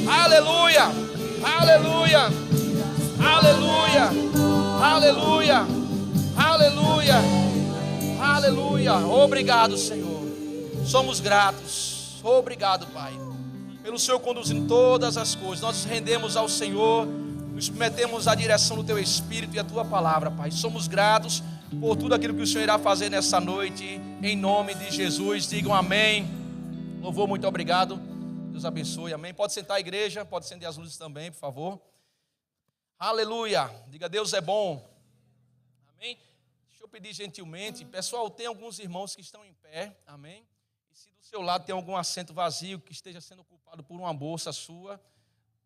Aleluia, aleluia, aleluia, aleluia, aleluia, aleluia. Obrigado, Senhor. Somos gratos. Obrigado, Pai, pelo Senhor conduzindo todas as coisas. Nós nos rendemos ao Senhor, nos submetemos à direção do Teu Espírito e à Tua palavra, Pai. Somos gratos por tudo aquilo que o Senhor irá fazer nessa noite, em nome de Jesus. Digam amém. Louvor, muito obrigado. Deus abençoe, amém. Pode sentar a igreja, pode acender as luzes também, por favor. Aleluia. Diga, Deus é bom. Amém. Deixa eu pedir gentilmente, pessoal, tem alguns irmãos que estão em pé, amém. E se do seu lado tem algum assento vazio que esteja sendo ocupado por uma bolsa sua,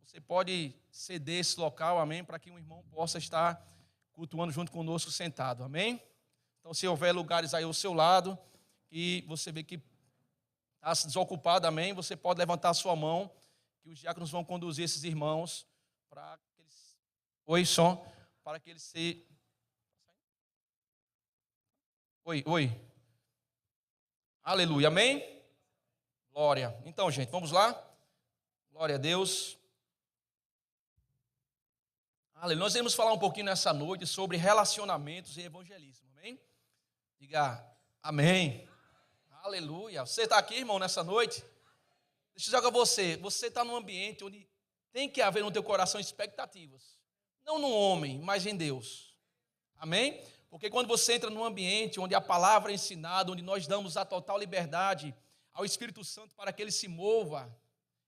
você pode ceder esse local, amém, para que um irmão possa estar cultuando junto conosco sentado, amém. Então, se houver lugares aí ao seu lado e você vê que está desocupado, amém, você pode levantar a sua mão, que os diáconos vão conduzir esses irmãos para que eles... Oi, som, para que eles se... Oi. Aleluia, amém? Glória. Então, gente, vamos lá? Glória a Deus. Aleluia. Nós iremos falar um pouquinho nessa noite sobre relacionamentos e evangelismo, amém? Diga amém. Aleluia. Você está aqui, irmão, nessa noite? Deixa eu dizer com você. Você está num ambiente onde tem que haver no teu coração expectativas. Não no homem, mas em Deus. Amém? Porque quando você entra num ambiente onde a palavra é ensinada, onde nós damos a total liberdade ao Espírito Santo para que ele se mova,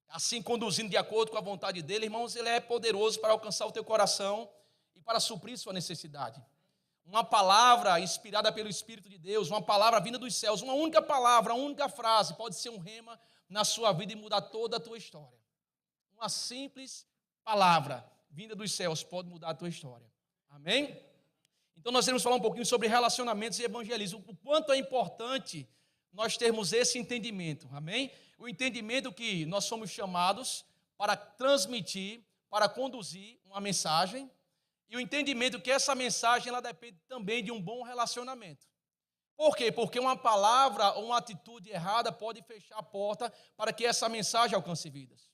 assim conduzindo de acordo com a vontade dele, irmãos, ele é poderoso para alcançar o teu coração e para suprir sua necessidade. Uma palavra inspirada pelo Espírito de Deus, uma palavra vinda dos céus, uma única palavra, uma única frase pode ser um rema na sua vida e mudar toda a tua história. Uma simples palavra vinda dos céus pode mudar a tua história. Amém? Então nós iremos falar um pouquinho sobre relacionamentos e evangelismo, o quanto é importante nós termos esse entendimento. Amém? O entendimento que nós somos chamados para transmitir, para conduzir uma mensagem. E o entendimento que essa mensagem ela depende também de um bom relacionamento. Por quê? Porque uma palavra ou uma atitude errada pode fechar a porta para que essa mensagem alcance vidas.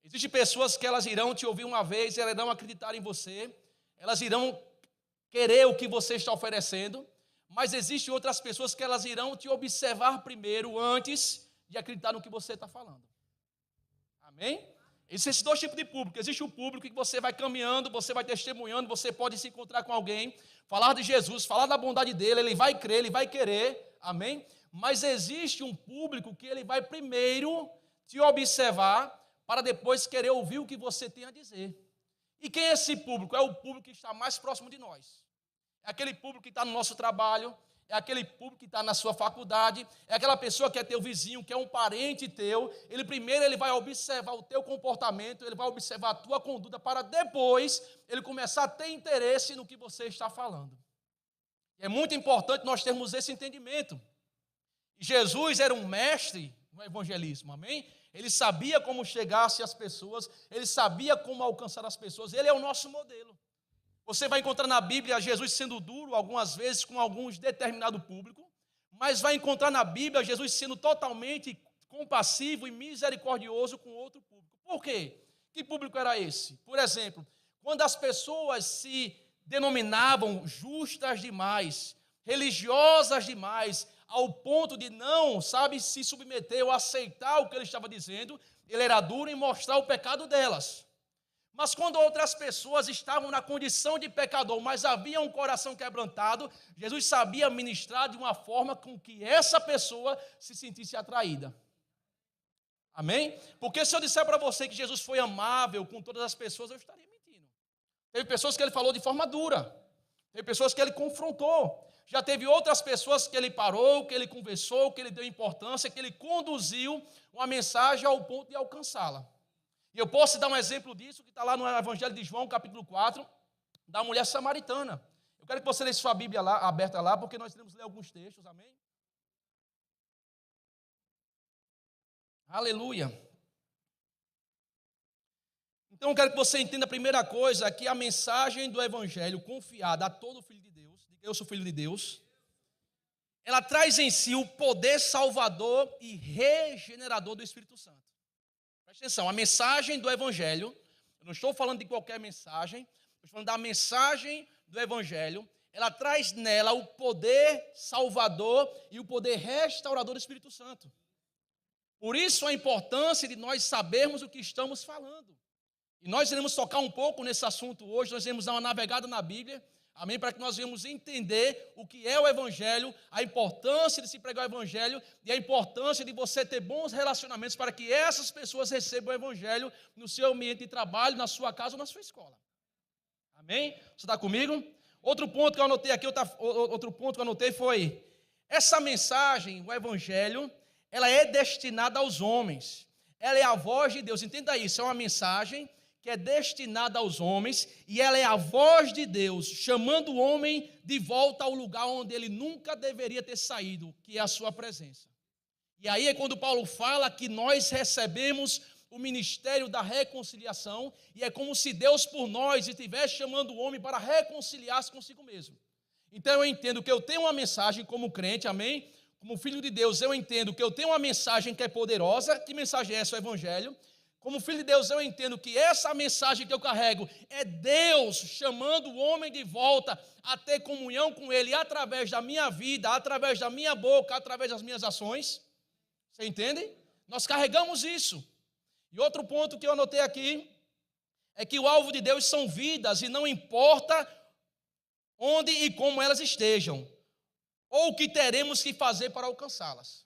Existem pessoas que elas irão te ouvir uma vez, elas irão acreditar em você, elas irão querer o que você está oferecendo, mas existem outras pessoas que elas irão te observar primeiro, antes de acreditar no que você está falando. Amém? Existem esses dois tipos de público. Existe o público que você vai caminhando, você vai testemunhando, você pode se encontrar com alguém, falar de Jesus, falar da bondade dele, ele vai crer, ele vai querer, amém? Mas existe um público que ele vai primeiro te observar para depois querer ouvir o que você tem a dizer. E quem é esse público? É o público que está mais próximo de nós. É aquele público que está no nosso trabalho, é aquele público que está na sua faculdade, é aquela pessoa que é teu vizinho, que é um parente teu. Ele vai observar o teu comportamento, ele vai observar a tua conduta, para depois ele começar a ter interesse no que você está falando. E é muito importante nós termos esse entendimento. E Jesus era um mestre no evangelismo, amém? Ele sabia como chegasse às pessoas, ele sabia como alcançar as pessoas, ele é o nosso modelo. Você vai encontrar na Bíblia Jesus sendo duro algumas vezes com alguns determinado público, mas vai encontrar na Bíblia Jesus sendo totalmente compassivo e misericordioso com outro público. Por quê? Que público era esse? Por exemplo, quando as pessoas se denominavam justas demais, religiosas demais, ao ponto de não, se submeter ou aceitar o que ele estava dizendo, ele era duro em mostrar o pecado delas. Mas quando outras pessoas estavam na condição de pecador, mas havia um coração quebrantado, Jesus sabia ministrar de uma forma com que essa pessoa se sentisse atraída. Amém? Porque se eu disser para você que Jesus foi amável com todas as pessoas, eu estaria mentindo. Teve pessoas que ele falou de forma dura. Teve pessoas que ele confrontou. Já teve outras pessoas que ele parou, que ele conversou, que ele deu importância, que ele conduziu uma mensagem ao ponto de alcançá-la. E eu posso dar um exemplo disso, que está lá no Evangelho de João, capítulo 4, da mulher samaritana. Eu quero que você leia sua Bíblia lá, aberta lá, porque nós iremos ler alguns textos, amém? Aleluia. Então eu quero que você entenda a primeira coisa, que a mensagem do Evangelho confiada a todo filho de Deus, diga eu sou filho de Deus, ela traz em si o poder salvador e regenerador do Espírito Santo. Presta atenção, a mensagem do Evangelho, eu não estou falando de qualquer mensagem, estou falando da mensagem do Evangelho, ela traz nela o poder salvador e o poder restaurador do Espírito Santo. Por isso a importância de nós sabermos o que estamos falando. E nós iremos tocar um pouco nesse assunto hoje, nós iremos dar uma navegada na Bíblia, amém? Para que nós venhamos entender o que é o Evangelho, a importância de se pregar o Evangelho e a importância de você ter bons relacionamentos para que essas pessoas recebam o Evangelho no seu ambiente de trabalho, na sua casa ou na sua escola. Amém? Você está comigo? Outro ponto que eu anotei aqui, foi, essa mensagem, o Evangelho, ela é destinada aos homens. Ela é a voz de Deus. Entenda isso, é uma mensagem que é destinada aos homens e ela é a voz de Deus, chamando o homem de volta ao lugar onde ele nunca deveria ter saído, que é a sua presença. E aí é quando Paulo fala que nós recebemos o ministério da reconciliação, e é como se Deus por nós estivesse chamando o homem para reconciliar-se consigo mesmo. Então eu entendo que eu tenho uma mensagem como crente, amém? Como filho de Deus, eu entendo que eu tenho uma mensagem que é poderosa. Que mensagem é essa? O Evangelho. Como filho de Deus, eu entendo que essa mensagem que eu carrego é Deus chamando o homem de volta a ter comunhão com Ele através da minha vida, através da minha boca, através das minhas ações. Você entende? Nós carregamos isso. E outro ponto que eu anotei aqui é que o alvo de Deus são vidas e não importa onde e como elas estejam, ou o que teremos que fazer para alcançá-las.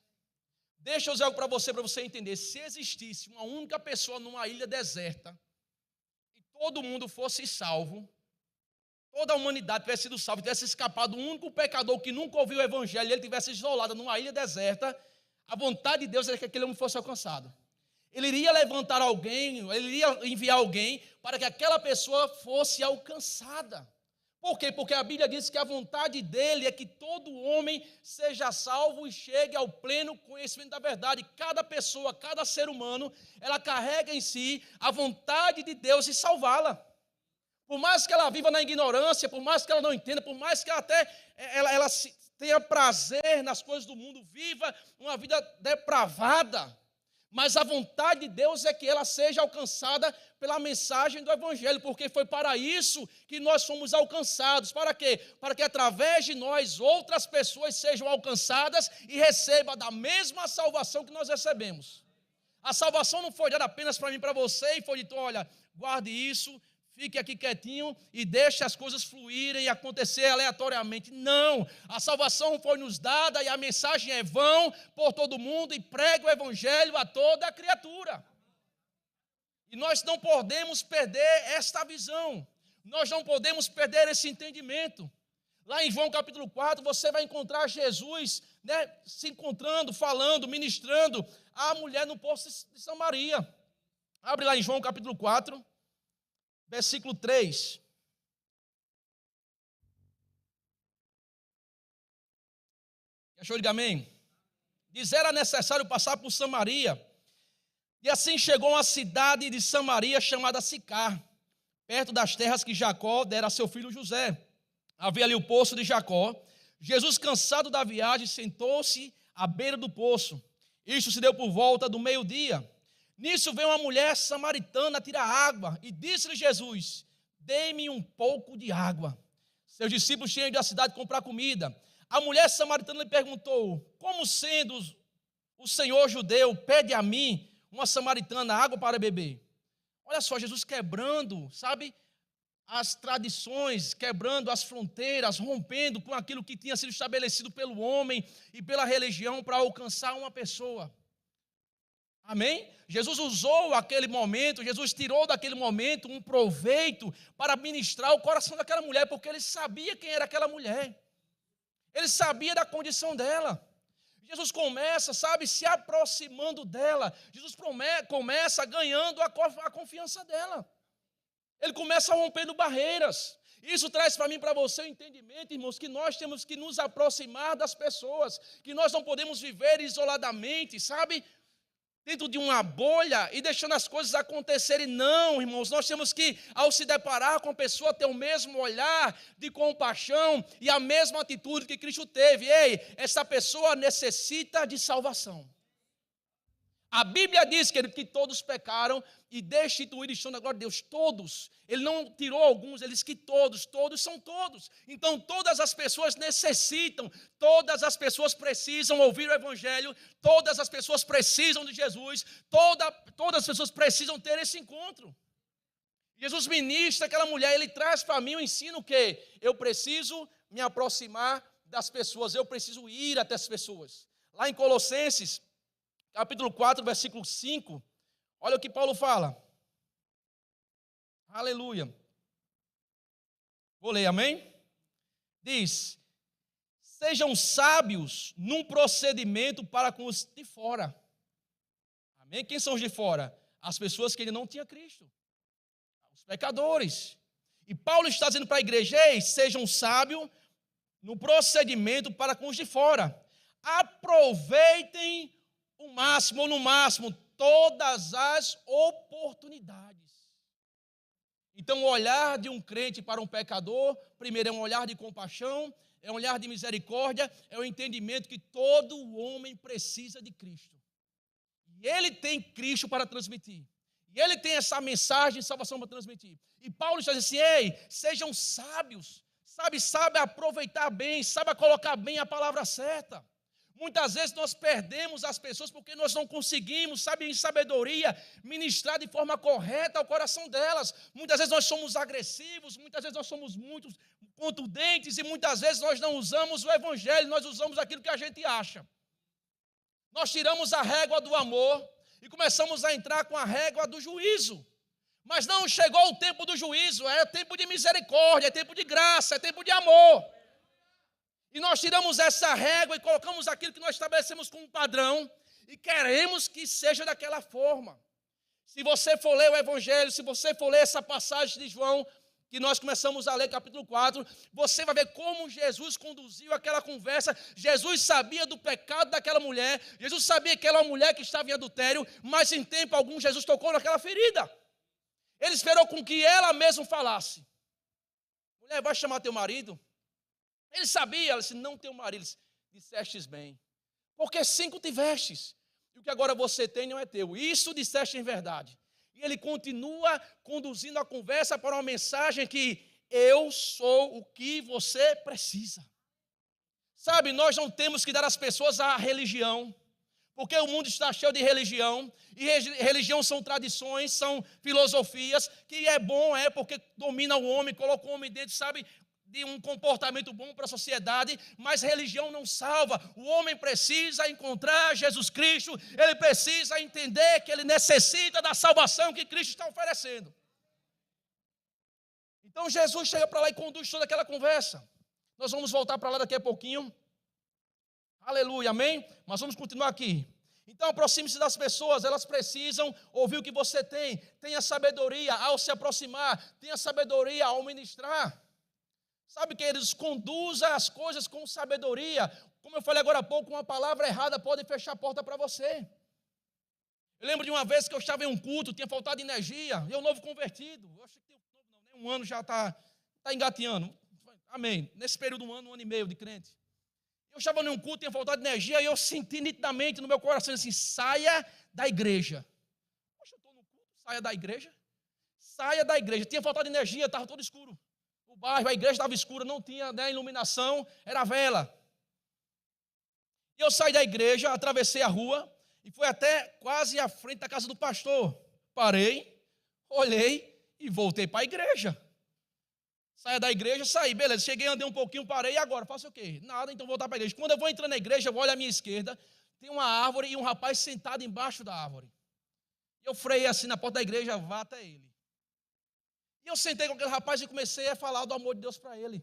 Deixa eu dizer algo para você entender. Se existisse uma única pessoa numa ilha deserta e todo mundo fosse salvo, toda a humanidade tivesse sido salva, tivesse escapado, o único pecador que nunca ouviu o Evangelho, ele tivesse isolado numa ilha deserta, a vontade de Deus era que aquele homem fosse alcançado. Ele iria levantar alguém, ele iria enviar alguém para que aquela pessoa fosse alcançada. Por quê? Porque a Bíblia diz que a vontade dele é que todo homem seja salvo e chegue ao pleno conhecimento da verdade. Cada pessoa, cada ser humano, ela carrega em si a vontade de Deus de salvá-la. Por mais que ela viva na ignorância, por mais que ela não entenda, por mais que ela tenha prazer nas coisas do mundo, viva uma vida depravada, mas a vontade de Deus é que ela seja alcançada pela mensagem do Evangelho, porque foi para isso que nós fomos alcançados. Para quê? Para que através de nós outras pessoas sejam alcançadas e recebam da mesma salvação que nós recebemos. A salvação não foi dada apenas para mim e para você, e foi dito, olha, guarde isso, fique aqui quietinho e deixe as coisas fluírem e acontecer aleatoriamente. Não, a salvação foi nos dada e a mensagem é vão por todo mundo e prega o Evangelho a toda a criatura. E nós não podemos perder esta visão, nós não podemos perder esse entendimento. Lá em João capítulo 4, você vai encontrar Jesus, se encontrando, falando, ministrando a mulher no poço de Samaria. Abre lá em João capítulo 4. Versículo 3. Achou? Diga amém. Diz, era necessário passar por Samaria. E assim chegou a uma cidade de Samaria chamada Sicar, perto das terras que Jacó dera a seu filho José. Havia ali o poço de Jacó. Jesus, cansado da viagem, sentou-se à beira do poço. Isto se deu por volta do meio-dia. Nisso veio uma mulher samaritana tirar água e disse-lhe Jesus, dê-me um pouco de água. Seus discípulos tinham ido à cidade comprar comida. A mulher samaritana lhe perguntou, como sendo o Senhor judeu, pede a mim, uma samaritana, água para beber? Olha só, Jesus quebrando, as tradições, quebrando as fronteiras, rompendo com aquilo que tinha sido estabelecido pelo homem e pela religião para alcançar uma pessoa. Amém? Jesus usou aquele momento, Jesus tirou daquele momento um proveito para ministrar o coração daquela mulher, porque ele sabia quem era aquela mulher. Ele sabia da condição dela. Jesus começa, se aproximando dela. Jesus começa ganhando a confiança dela. Ele começa rompendo barreiras. Isso traz para mim e para você o entendimento, irmãos, que nós temos que nos aproximar das pessoas, que nós não podemos viver isoladamente, dentro de uma bolha e deixando as coisas acontecerem. Não, irmãos, nós temos que, ao se deparar com a pessoa, ter o mesmo olhar de compaixão e a mesma atitude que Cristo teve. Ei, essa pessoa necessita de salvação. A Bíblia diz, querido, que todos pecaram e destituídos estão da glória de Deus. Todos. Ele não tirou alguns, ele disse que todos são todos. Então, todas as pessoas necessitam, todas as pessoas precisam ouvir o Evangelho, todas as pessoas precisam de Jesus, todas as pessoas precisam ter esse encontro. Jesus ministra aquela mulher, ele traz para mim o ensino que eu preciso me aproximar das pessoas, eu preciso ir até as pessoas. Lá em Colossenses, capítulo 4, versículo 5, olha o que Paulo fala. Aleluia. Vou ler, amém? Diz, sejam sábios num procedimento para com os de fora. Amém? Quem são os de fora? As pessoas que ele não tinha Cristo. Os pecadores. E Paulo está dizendo para a igreja, ei, sejam sábios no procedimento para com os de fora. Aproveitem o máximo, ou no máximo, todas as oportunidades. Então, o olhar de um crente para um pecador, primeiro é um olhar de compaixão, é um olhar de misericórdia, é o entendimento que todo homem precisa de Cristo. E ele tem Cristo para transmitir. E ele tem essa mensagem de salvação para transmitir. E Paulo está dizendo assim, ei, sejam sábios, sabe aproveitar bem, sabe colocar bem a palavra certa. Muitas vezes nós perdemos as pessoas porque nós não conseguimos, em sabedoria, ministrar de forma correta ao coração delas. Muitas vezes nós somos agressivos, muitas vezes nós somos muito contundentes e muitas vezes nós não usamos o Evangelho, nós usamos aquilo que a gente acha. Nós tiramos a régua do amor e começamos a entrar com a régua do juízo. Mas não chegou o tempo do juízo, é tempo de misericórdia, é tempo de graça, é tempo de amor. E nós tiramos essa régua e colocamos aquilo que nós estabelecemos como padrão e queremos que seja daquela forma. Se você for ler o Evangelho, se você for ler essa passagem de João, que nós começamos a ler, capítulo 4, você vai ver como Jesus conduziu aquela conversa. Jesus sabia do pecado daquela mulher, Jesus sabia que ela era uma mulher que estava em adultério, mas em tempo algum Jesus tocou naquela ferida. Ele esperou com que ela mesma falasse. Mulher, vai chamar teu marido? Ele sabia, ela disse, não tenho marido. Ele disse, dissestes bem, porque 5 tivestes, e o que agora você tem não é teu. Isso disseste em verdade. E ele continua conduzindo a conversa para uma mensagem que eu sou o que você precisa. Sabe, nós não temos que dar às pessoas a religião, porque o mundo está cheio de religião, e religião são tradições, são filosofias, que é bom, porque domina o homem, coloca o homem dentro, de um comportamento bom para a sociedade, mas religião não salva. O homem precisa encontrar Jesus Cristo, ele precisa entender que ele necessita da salvação que Cristo está oferecendo. Então Jesus chega para lá e conduz toda aquela conversa. Nós vamos voltar para lá daqui a pouquinho. Aleluia, amém? Mas vamos continuar aqui. Então aproxime-se das pessoas, elas precisam ouvir o que você tem. Tenha sabedoria ao se aproximar, tenha sabedoria ao ministrar. Sabe que eles conduzem as coisas com sabedoria. Como eu falei agora há pouco, uma palavra errada pode fechar a porta para você. Eu lembro de uma vez que eu estava em um culto, tinha faltado energia, eu novo convertido. Eu acho que nem um ano já está engateando. Amém. Nesse período, um ano e meio de crente. Eu estava em um culto, tinha faltado energia, e eu senti nitidamente no meu coração assim, saia da igreja. Poxa, eu estou no culto, saia da igreja. Saia da igreja. Tinha faltado energia, estava todo escuro. O bairro, a igreja estava escura, não tinha iluminação, era vela. E eu saí da igreja, atravessei a rua e fui até quase à frente da casa do pastor. Parei, olhei e voltei para a igreja. Saia da igreja, saí, beleza, cheguei, andei um pouquinho, parei, e agora? Faço o quê? Nada, então voltar para a igreja. Quando eu vou entrando na igreja, eu olho à minha esquerda, tem uma árvore e um rapaz sentado embaixo da árvore. Eu freiei assim na porta da igreja, vá até ele. E eu sentei com aquele rapaz e comecei a falar do amor de Deus para ele.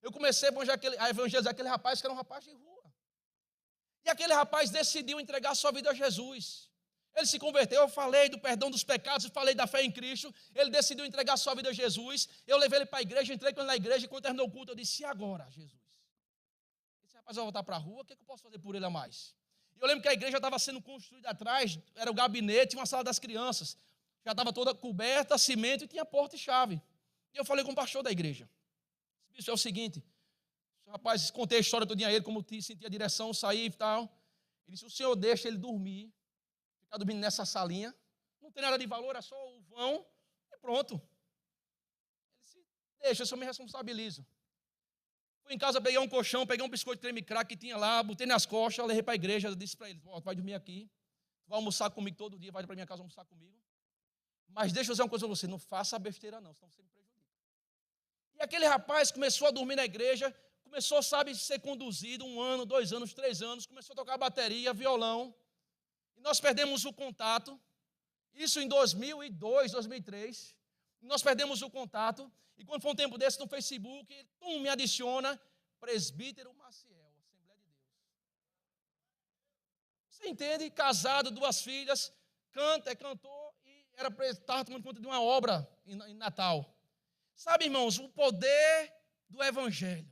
Eu comecei a evangelizar aquele rapaz que era um rapaz de rua. E aquele rapaz decidiu entregar sua vida a Jesus. Ele se converteu, eu falei do perdão dos pecados, eu falei da fé em Cristo. Ele decidiu entregar sua vida a Jesus. Eu levei ele para a igreja, entrei com ele na igreja. E quando terminou o culto, eu disse, e agora, Jesus? Esse rapaz vai voltar para a rua, o que eu posso fazer por ele a mais? E eu lembro que a igreja estava sendo construída atrás, era o gabinete, uma sala das crianças. Já estava toda coberta, cimento, e tinha porta e chave. E eu falei com o pastor da igreja. Isso é o seguinte, rapaz, contei a história todinha a ele, como senti a direção, saí e tal. Ele disse, o senhor deixa ele dormir, ficar dormindo nessa salinha, não tem nada de valor, é só o vão e pronto. Ele se deixa, eu só me responsabilizo. Fui em casa, peguei um colchão, peguei um biscoito creme crack que tinha lá, botei nas costas, levei para a igreja, disse para eles, vai dormir aqui, vai almoçar comigo todo dia, vai para minha casa almoçar comigo. Mas deixa eu dizer uma coisa para você, não faça besteira não, senão você me prejudica. E aquele rapaz começou a dormir na igreja, começou, sabe, a ser conduzido 1 ano, 2 anos, 3 anos, começou a tocar bateria, violão, e nós perdemos o contato, isso em 2002, 2003, nós perdemos o contato, e quando foi um tempo desse no Facebook, me adiciona, Presbítero Maciel, Assembleia de Deus. Você entende? Casado, 2 filhas, canta, é cantor, e estava tomando conta de uma obra em Natal. Sabe, irmãos, o poder do Evangelho.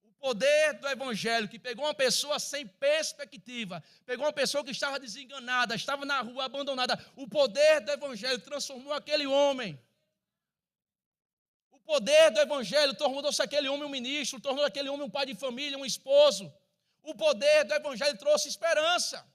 O poder do Evangelho, que pegou uma pessoa sem perspectiva, pegou uma pessoa que estava desenganada, estava na rua, abandonada. O poder do Evangelho transformou aquele homem. O poder do Evangelho tornou-se aquele homem um ministro, tornou aquele homem um pai de família, um esposo. O poder do Evangelho trouxe esperança.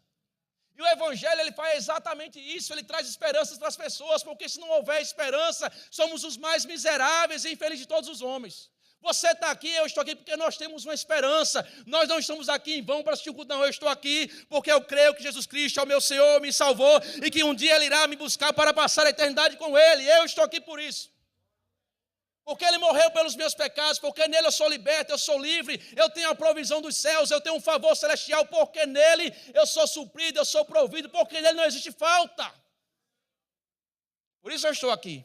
E o Evangelho, ele faz exatamente isso, ele traz esperanças para as pessoas, porque se não houver esperança, somos os mais miseráveis e infelizes de todos os homens. Você está aqui, eu estou aqui porque nós temos uma esperança. Nós não estamos aqui em vão para assistir o culto, não. Eu estou aqui porque eu creio que Jesus Cristo é o meu Senhor, me salvou e que um dia Ele irá me buscar para passar a eternidade com Ele. Eu estou aqui por isso. Porque Ele morreu pelos meus pecados, porque nele eu sou liberto, eu sou livre, eu tenho a provisão dos céus, eu tenho um favor celestial, porque nele eu sou suprido, eu sou provido, porque nele não existe falta. Por isso eu estou aqui.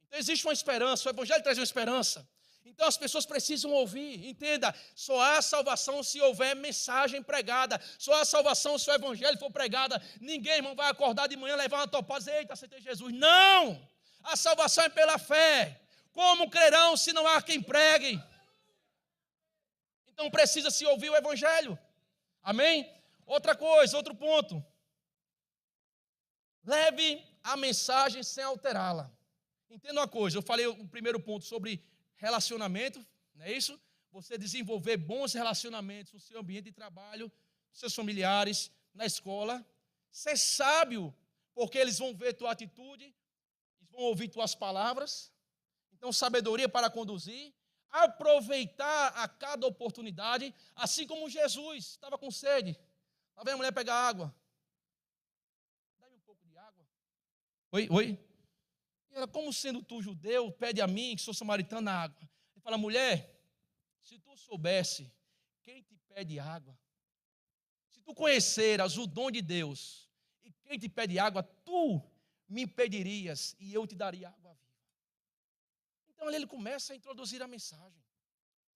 Então existe uma esperança, o Evangelho traz uma esperança. Então as pessoas precisam ouvir, entenda, só há salvação se houver mensagem pregada, só há salvação se o Evangelho for pregado. Ninguém, irmão, vai acordar de manhã, levar uma topada e dizer, eita, aceitei Jesus. Não! A salvação é pela fé. Como crerão se não há quem pregue? Então precisa-se ouvir o Evangelho. Amém? Outra coisa, outro ponto. Leve a mensagem sem alterá-la. Entenda uma coisa, eu falei o primeiro ponto sobre relacionamento, não é isso? Você desenvolver bons relacionamentos no seu ambiente de trabalho, com seus familiares, na escola. Ser sábio, porque eles vão ver tua atitude, eles vão ouvir tuas palavras. Então, sabedoria para conduzir, aproveitar a cada oportunidade, assim como Jesus estava com sede. Lá vem a mulher pegar água. Dá-me um pouco de água. Oi? E ela, como sendo tu judeu, pede a mim, que sou samaritana, água. Ele fala, mulher, se tu soubesse quem te pede água, se tu conheceras o dom de Deus, e quem te pede água, tu me pedirias, e eu te daria água viva. Então, ali ele começa a introduzir a mensagem.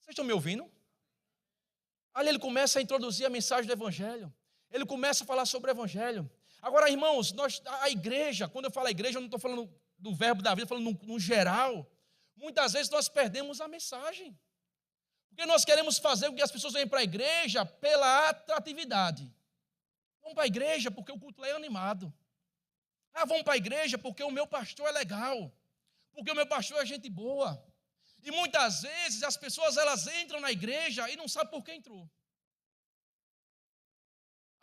Vocês estão me ouvindo? Ali ele começa a introduzir a mensagem do Evangelho. Ele começa a falar sobre o Evangelho. Agora, irmãos, a igreja, quando eu falo a igreja, eu não estou falando do verbo da vida, estou falando no geral. Muitas vezes nós perdemos a mensagem. Porque nós queremos fazer com que as pessoas venham para a igreja pela atratividade. Vamos para a igreja porque o culto lá é animado. Vamos para a igreja porque o meu pastor é legal. Porque o meu pastor é gente boa. E muitas vezes as pessoas elas entram na igreja e não sabem por que entrou.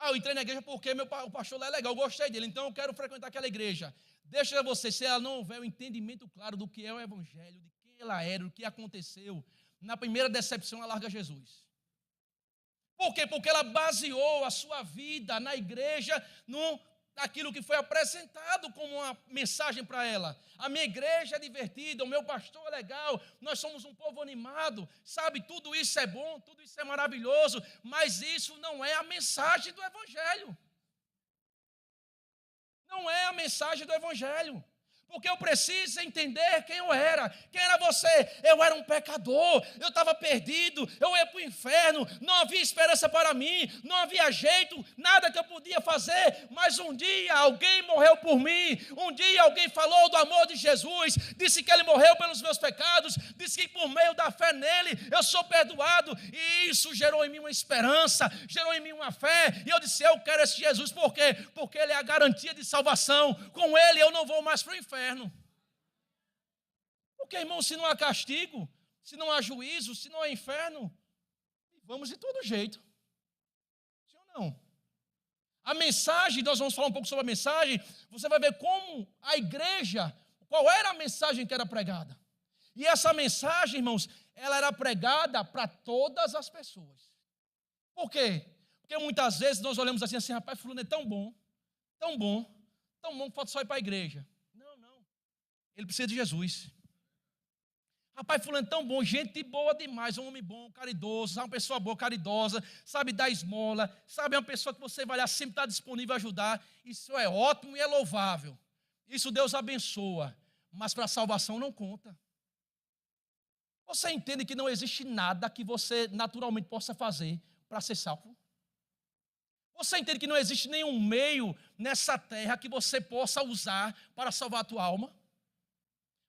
Eu entrei na igreja porque o pastor lá é legal, eu gostei dele, então eu quero frequentar aquela igreja. Deixa você, se ela não houver um entendimento claro do que é o Evangelho, de quem ela era, do que aconteceu, na primeira decepção ela larga Jesus. Por quê? Porque ela baseou a sua vida na igreja naquilo que foi apresentado como uma mensagem para ela. A minha igreja é divertida, o meu pastor é legal, nós somos um povo animado, sabe, tudo isso é bom, tudo isso é maravilhoso, mas isso não é a mensagem do Evangelho. Não é a mensagem do Evangelho. Porque eu preciso entender quem eu era. Quem era você? Eu era um pecador, eu estava perdido, eu ia para o inferno, não havia esperança para mim, não havia jeito, nada que eu podia fazer. Mas um dia alguém morreu por mim, um dia alguém falou do amor de Jesus, disse que Ele morreu pelos meus pecados, disse que por meio da fé nele eu sou perdoado. E isso gerou em mim uma esperança, gerou em mim uma fé. E eu disse, eu quero esse Jesus. Por quê? Porque Ele é a garantia de salvação. Com Ele eu não vou mais para o inferno. Porque, irmão, se não há castigo, se não há juízo, se não há inferno, vamos de todo jeito. Sim ou não? A mensagem, nós vamos falar um pouco sobre a mensagem, você vai ver como a igreja, qual era a mensagem que era pregada. E essa mensagem, irmãos, ela era pregada para todas as pessoas. Por quê? Porque muitas vezes nós olhamos assim, rapaz, fulano é tão bom, que pode só ir para a igreja. Não. Ele precisa de Jesus. Rapaz, fulano é tão bom, gente boa demais, um homem bom, caridoso, uma pessoa boa, caridosa, sabe dar esmola, sabe, é uma pessoa que você vai lá, sempre está disponível a ajudar. Isso é ótimo e é louvável. Isso Deus abençoa, mas para a salvação não conta. Você entende que não existe nada que você naturalmente possa fazer para ser salvo? Você entende que não existe nenhum meio nessa terra que você possa usar para salvar a tua alma?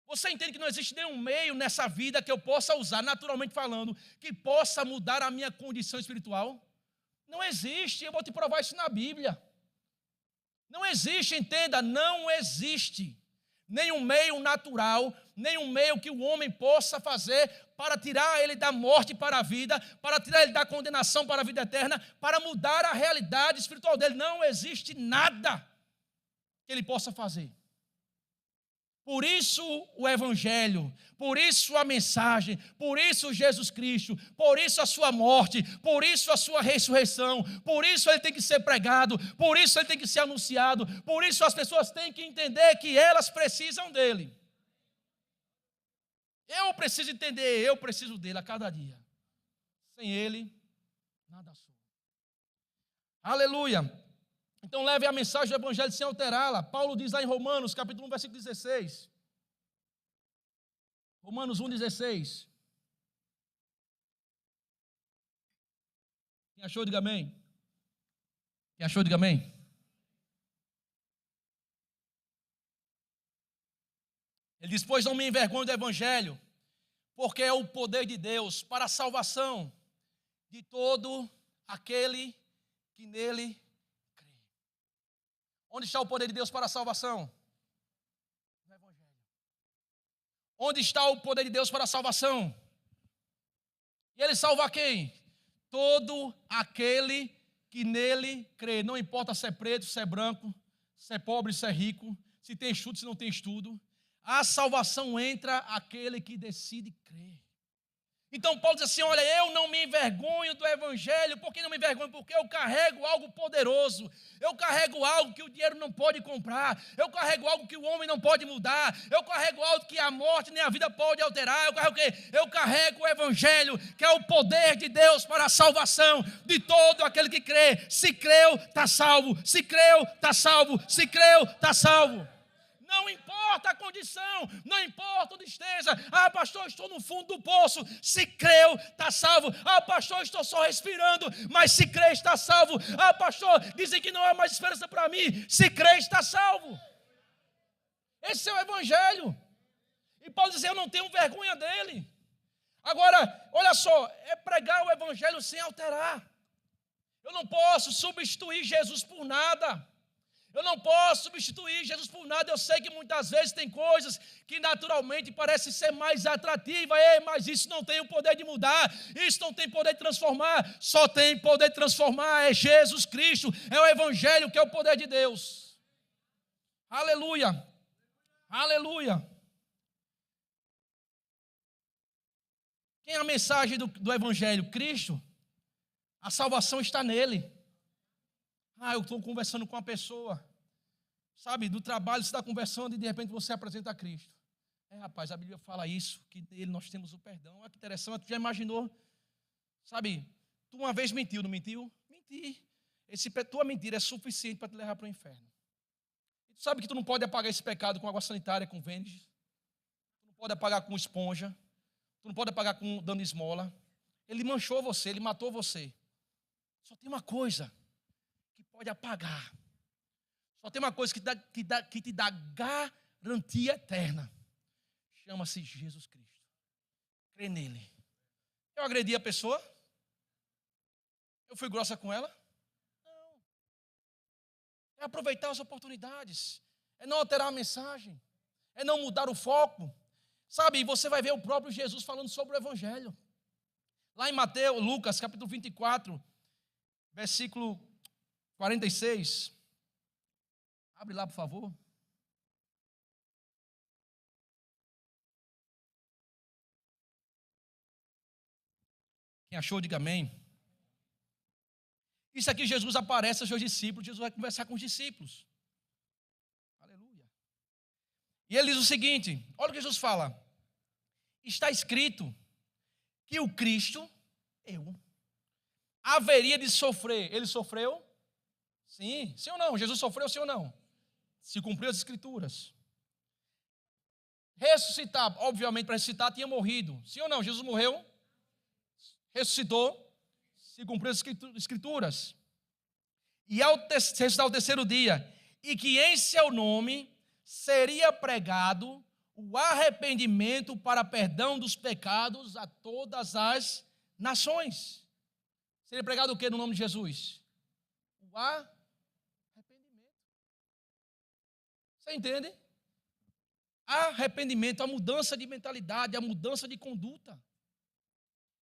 Você entende que não existe nenhum meio nessa vida que eu possa usar, naturalmente falando, que possa mudar a minha condição espiritual? Não existe, eu vou te provar isso na Bíblia. Não existe, entenda, não existe nenhum meio natural, nenhum meio que o homem possa fazer para tirar ele da morte para a vida, para tirar ele da condenação para a vida eterna, para mudar a realidade espiritual dele. Não existe nada que ele possa fazer. Por isso o Evangelho, por isso a mensagem, por isso Jesus Cristo, por isso a sua morte, por isso a sua ressurreição, por isso ele tem que ser pregado, por isso ele tem que ser anunciado, por isso as pessoas têm que entender que elas precisam dele. Eu preciso entender, eu preciso dele a cada dia. Sem ele, nada sou. Aleluia. Então leve a mensagem do Evangelho sem alterá-la. Paulo diz lá em Romanos, capítulo 1, versículo 16. Romanos 1, 16. Quem achou, diga amém. Quem achou, diga amém. Ele diz, pois não me envergonho do Evangelho, porque é o poder de Deus para a salvação de todo aquele que nele crê. Onde está o poder de Deus para a salvação? No Evangelho. Onde está o poder de Deus para a salvação? E ele salva quem? Todo aquele que nele crê. Não importa se é preto, se é branco, se é pobre, se é rico, se tem estudo, se não tem estudo. A salvação entra aquele que decide crer. Então Paulo diz assim, olha, eu não me envergonho do Evangelho. Por que não me envergonho? Porque eu carrego algo poderoso. Eu carrego algo que o dinheiro não pode comprar. Eu carrego algo que o homem não pode mudar. Eu carrego algo que a morte nem a vida pode alterar. Eu carrego o quê? Eu carrego o Evangelho, que é o poder de Deus para a salvação de todo aquele que crê. Se creu, está salvo. Se creu, está salvo. Se creu, está salvo. Não importa a condição, não importa onde esteja. Ah, pastor, estou no fundo do poço. Se creu, está salvo. Ah, pastor, estou só respirando. Mas se crê, está salvo. Ah, pastor, dizem que não há mais esperança para mim. Se crê, está salvo. Esse é o Evangelho. E Paulo diz, eu não tenho vergonha dele. Agora, olha só, é pregar o Evangelho sem alterar. Eu não posso substituir Jesus por nada. Eu não posso substituir Jesus por nada. Eu sei que muitas vezes tem coisas que naturalmente parecem ser mais atrativas, mas isso não tem o poder de mudar, isso não tem poder de transformar. Só tem poder de transformar, é Jesus Cristo, é o Evangelho que é o poder de Deus. Aleluia, aleluia. Quem é a mensagem do Evangelho? Cristo. A salvação está nele. Eu estou conversando com uma pessoa, sabe, do trabalho, você está conversando e de repente você apresenta a Cristo. Rapaz, a Bíblia fala isso, que nele nós temos o perdão. Olha que interessante, tu já imaginou? Sabe, tu uma vez mentiu, não mentiu? Menti. Tua mentira é suficiente para te levar para o inferno. E tu sabe que tu não pode apagar esse pecado com água sanitária, com Vênus. Tu não pode apagar com esponja. Tu não pode apagar dando esmola. Ele manchou você, ele matou você. Só tem uma coisa que pode apagar. Só tem uma coisa que te dá garantia eterna. Chama-se Jesus Cristo. Crê nele. Eu agredi a pessoa? Eu fui grossa com ela? Não. É aproveitar as oportunidades. É não alterar a mensagem. É não mudar o foco. Sabe, e você vai ver o próprio Jesus falando sobre o 46. Abre lá, por favor. Quem achou, diga amém. Isso aqui, Jesus aparece aos seus discípulos, Jesus vai conversar com os discípulos. Aleluia. E ele diz o seguinte, olha o que Jesus fala. Está escrito que o Cristo, haveria de sofrer. Ele sofreu? Sim. Sim ou não? Jesus sofreu, sim ou não? Se cumpriu as Escrituras. Ressuscitar, obviamente para ressuscitar tinha morrido. Sim ou não? Jesus morreu? Ressuscitou? Se cumpriu as Escrituras. E ao ressuscitar o terceiro dia, e que em seu nome seria pregado o arrependimento para perdão dos pecados a todas as nações. Seria pregado o que no nome de Jesus? O arrependimento. Você entende? Arrependimento, a mudança de mentalidade, a mudança de conduta.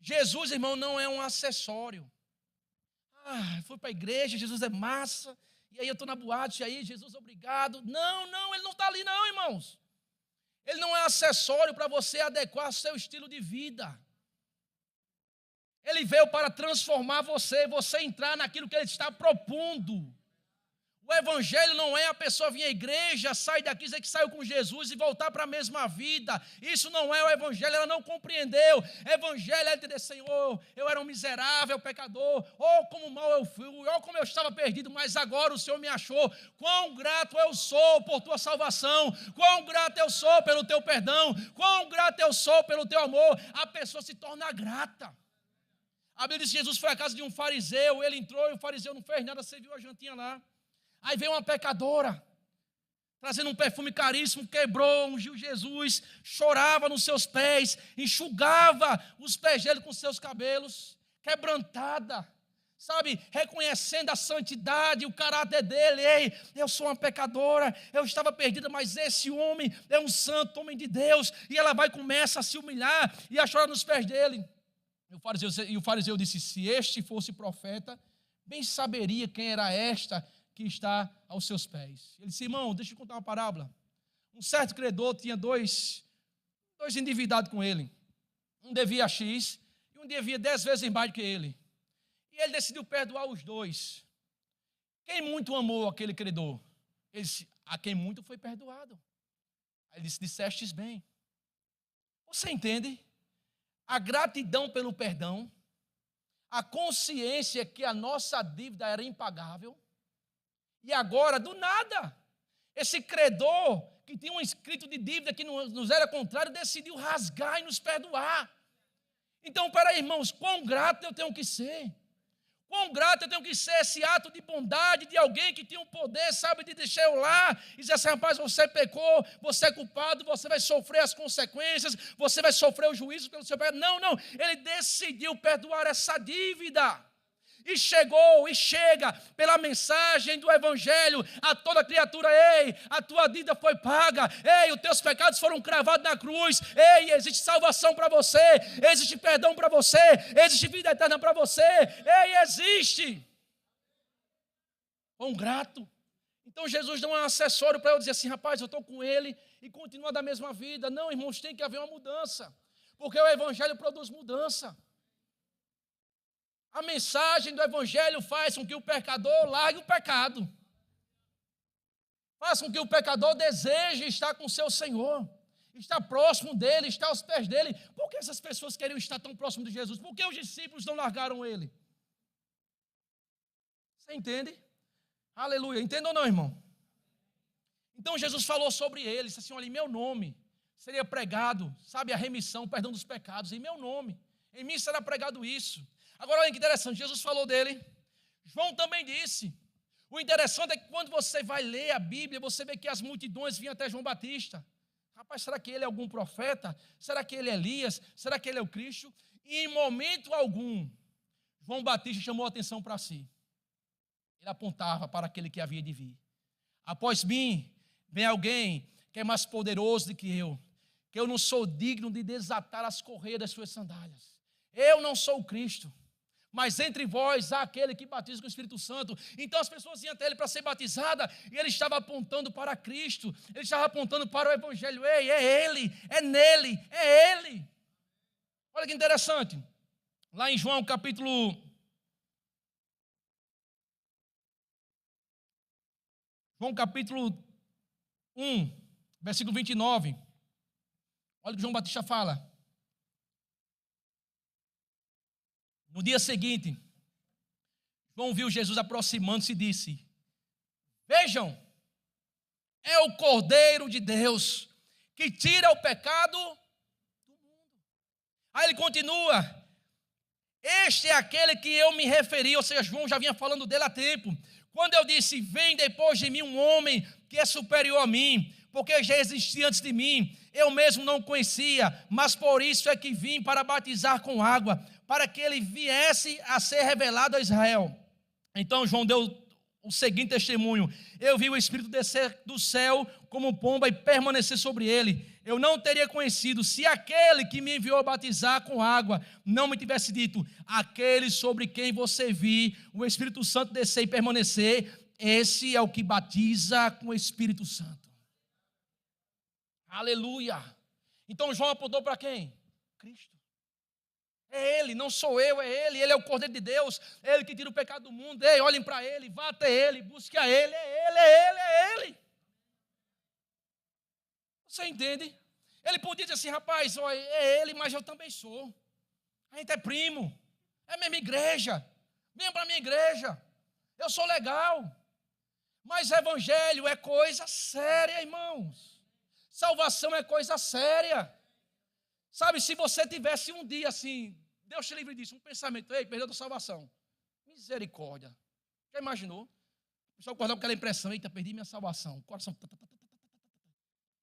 Jesus, irmão, não é um acessório. Fui para a igreja, Jesus é massa, e aí eu estou na boate, e aí Jesus, obrigado. Não, ele não está ali não, irmãos. Ele não é acessório para você adequar seu estilo de vida. Ele veio para transformar você entrar naquilo que ele está propondo. O evangelho não é a pessoa vir à igreja, sair daqui, dizer que saiu com Jesus e voltar para a mesma vida. Isso não é o evangelho, ela não compreendeu. Evangelho é dizer, Senhor, eu era um miserável pecador, como mal eu fui, como eu estava perdido, mas agora o Senhor me achou. Quão grato eu sou por tua salvação, quão grato eu sou pelo teu perdão, quão grato eu sou pelo teu amor. A pessoa se torna grata. A Bíblia diz que Jesus foi à casa de um fariseu, ele entrou e o fariseu não fez nada, serviu a jantinha lá. Aí veio uma pecadora, trazendo um perfume caríssimo, quebrou, ungiu Jesus, chorava nos seus pés, enxugava os pés dele com seus cabelos, quebrantada, sabe, reconhecendo a santidade, o caráter dele. Ei, eu sou uma pecadora, eu estava perdida, mas esse homem é um santo, homem de Deus, e ela vai e começa a se humilhar e a chorar nos pés dele. E o fariseu disse, se este fosse profeta, bem saberia quem era esta que está aos seus pés. Ele disse, irmão, deixa eu contar uma parábola. Um certo credor tinha dois endividados com ele. Um devia X e um devia 10 vezes mais do que ele. E ele decidiu perdoar os dois. Quem muito amou aquele credor? Ele disse, a quem muito foi perdoado. Aí ele disse, dissestes bem. Você entende? A gratidão pelo perdão, a consciência que a nossa dívida era impagável. E agora, do nada, esse credor, que tinha um escrito de dívida que nos era contrário, decidiu rasgar e nos perdoar. Então, peraí, irmãos, quão grato eu tenho que ser? Quão grato eu tenho que ser esse ato de bondade de alguém que tinha um poder, sabe, de deixar eu lá e dizer assim, rapaz, você pecou, você é culpado, você vai sofrer as consequências, você vai sofrer o juízo pelo seu pecado. Não, ele decidiu perdoar essa dívida. E chegou e chega pela mensagem do evangelho a toda criatura. Ei, a tua dívida foi paga. Ei, os teus pecados foram cravados na cruz. Ei, existe salvação para você. Existe perdão para você. Existe vida eterna para você. Ei, existe. Grato. Então Jesus não é um acessório para eu dizer assim, rapaz, eu estou com ele e continua da mesma vida. Não, irmãos, tem que haver uma mudança. Porque o evangelho produz mudança. A mensagem do evangelho faz com que o pecador largue o pecado. Faz com que o pecador deseje estar com o seu Senhor, estar próximo dele, estar aos pés dele. Por que essas pessoas queriam estar tão próximo de Jesus? Por que os discípulos não largaram ele? Você entende? Aleluia. Entende ou não, irmão? Então Jesus falou sobre ele, disse assim, olha, em meu nome seria pregado, sabe, a remissão, o perdão dos pecados, em meu nome. Em mim será pregado isso. Agora, olha que interessante, Jesus falou dele, João também disse. O interessante é que quando você vai ler a Bíblia, você vê que as multidões vinham até João Batista. Rapaz, será que ele é algum profeta? Será que ele é Elias? Será que ele é o Cristo? E em momento algum, João Batista chamou a atenção para si. Ele apontava para aquele que havia de vir. Após mim, vem alguém que é mais poderoso do que eu não sou digno de desatar as correias das suas sandálias. Eu não sou o Cristo. mas entre vós há aquele que batiza com o Espírito Santo. Então as pessoas iam até ele para ser batizada, e ele estava apontando para Cristo, ele estava apontando para o Evangelho. Ei, é ele, é nele, é ele. Olha que interessante, lá em João capítulo 1, versículo 29, olha o que João Batista fala. No dia seguinte, João viu Jesus aproximando-se e disse: vejam, é o Cordeiro de Deus que tira o pecado do mundo. Aí ele continua: este é aquele que eu me referi, ou seja, João já vinha falando dele há tempo. Quando eu disse: vem depois de mim um homem que é superior a mim, porque já existia antes de mim, eu mesmo não conhecia, mas por isso é que vim para batizar com água, para que ele viesse a ser revelado a Israel. Então João deu o seguinte testemunho: eu vi o Espírito descer do céu como pomba e permanecer sobre ele. Eu não teria conhecido se aquele que me enviou a batizar com água não me tivesse dito: aquele sobre quem você viu o Espírito Santo descer e permanecer, esse é o que batiza com o Espírito Santo. Aleluia! Então João apontou para quem? Cristo. É ele, não sou eu, é ele. Ele é o Cordeiro de Deus, é ele que tira o pecado do mundo. Ei, olhem para ele, vá até ele, busque a ele, é ele, é ele, é ele. Você entende? Ele podia dizer assim: rapaz, ó, é ele, mas eu também sou. A gente é primo, é a mesma igreja, venha para a minha igreja, eu sou legal. Mas evangelho é coisa séria, irmãos. Salvação é coisa séria. Sabe, se você tivesse um dia assim, Deus te livre disso, um pensamento: ei, perdeu a tua salvação. Misericórdia. Já imaginou? O pessoal acordar com aquela impressão: eita, perdi minha salvação. O coração.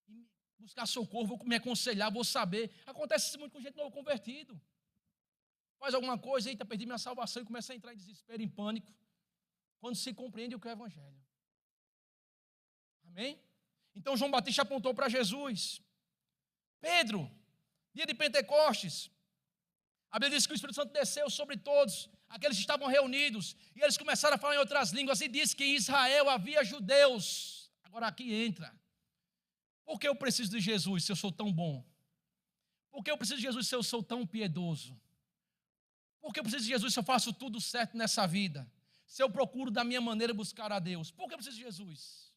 E buscar socorro, vou me aconselhar, vou saber. Acontece isso muito com gente novo convertido. Faz alguma coisa: eita, perdi minha salvação, e começa a entrar em desespero, em pânico, quando se compreende o que é o evangelho. Amém? Então João Batista apontou para Jesus. Pedro, dia de Pentecostes, a Bíblia diz que o Espírito Santo desceu sobre todos aqueles que estavam reunidos, e eles começaram a falar em outras línguas, e diz que em Israel havia judeus. Agora aqui entra: por que eu preciso de Jesus se eu sou tão bom? Por que eu preciso de Jesus se eu sou tão piedoso? Por que eu preciso de Jesus se eu faço tudo certo nessa vida? Se eu procuro da minha maneira buscar a Deus? Por que eu preciso de Jesus?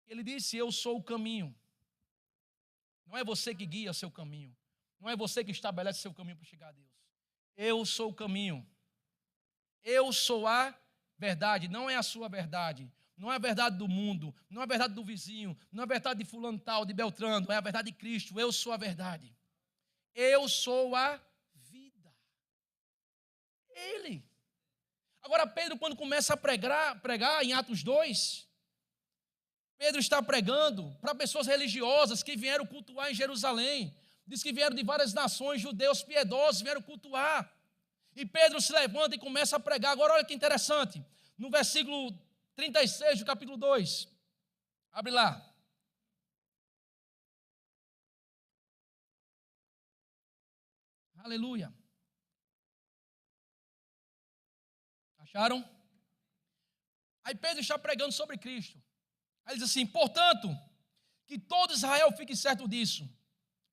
Ele disse: eu sou o caminho. Não é você que guia o seu caminho. Não é você que estabelece o seu caminho para chegar a Deus. Eu sou o caminho. Eu sou a verdade. Não é a sua verdade. Não é a verdade do mundo. Não é a verdade do vizinho. Não é a verdade de fulano tal, de Beltrano. É a verdade de Cristo. Eu sou a verdade. Eu sou a vida. Ele. Agora Pedro, quando começa a pregar em Atos 2... Pedro está pregando para pessoas religiosas que vieram cultuar em Jerusalém. Diz que vieram de várias nações, judeus piedosos vieram cultuar. E Pedro se levanta e começa a pregar. Agora olha que interessante. No versículo 36 do capítulo 2. Abre lá. Aleluia. Acharam? Aí Pedro está pregando sobre Cristo. Aí ele diz assim: portanto, que todo Israel fique certo disso.